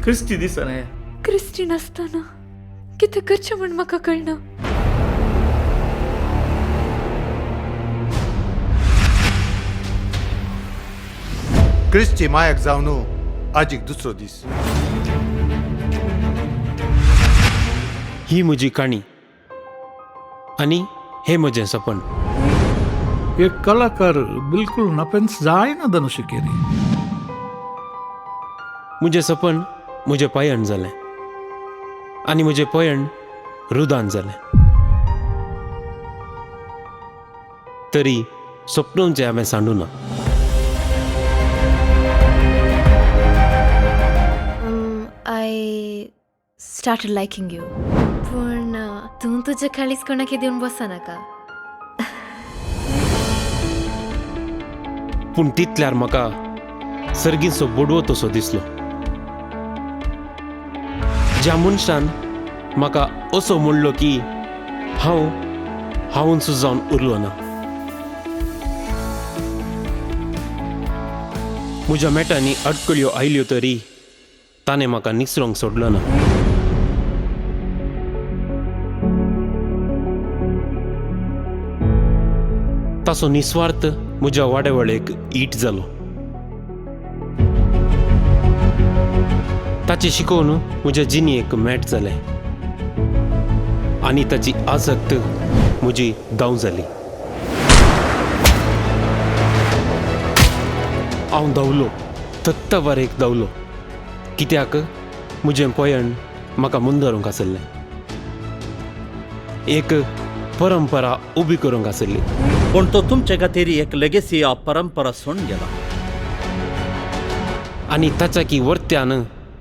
Christie दिसना Christie नसताना किती करचें म्हण म्हाका कळना. क्रिस्टी मायाक जावन आजीक दुसरो दीस. ही म्हजी काणी आनी हे म्हजें सपन. एक कलाकार बिलकुल नपेन्स जायना धनुशिकेरी. म्हजें सपन म्हजें पायण जालें आनी म्हजें पयण रुदान जालें. तरी स्वप्नांचें हांवें सांडूना. I started liking you. पण तूं तुझ्या खालीच कोणाक देऊन बसनाका. पूण तितल्यार म्हाका सर्गीचो बोडवो तसो दिसलो. ज्या मनशान म्हाका असो म्हणलो की हांव जावन उरलो ना. म्हज्या मेटांनी अडकळ्यो आयल्यो तरी ताणें म्हाका निसरोंक सोडलो ना. ताचो निस्वार्थ म्हज्या वाडेवळेक ईट जालो. ताचें शिकोवन म्हज्या जिणेक मेट जालें आनी ताची आसक्त म्हजी दाव जाली. हांव धांवलो, तत्तवारेक धांवलो, कित्याक म्हजें पयण म्हाका मुंदरूंक आसलें. एक परंपरा उबी करूंक आसली. पण तो तुमचे खातीर एक लेगेसी आ परंपरा सोडून गेला. आनी ताच्या की वर्त्यान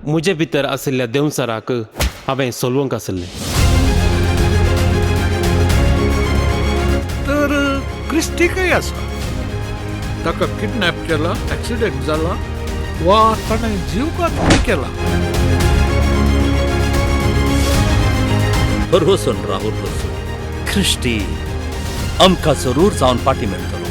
म्हजे भितर आशिल्ल्या देंवसाराक हांवें सोलवंक आसलें. तर क्रिस्टीकय आसा. ताका किडनॅप केला, ऍक्सिडेंट जाला वा ताणें जीवघात केला. रोसून राहुल रोसून क्रिस्टी आमकां जरूर जावन पाठी मेळटलो.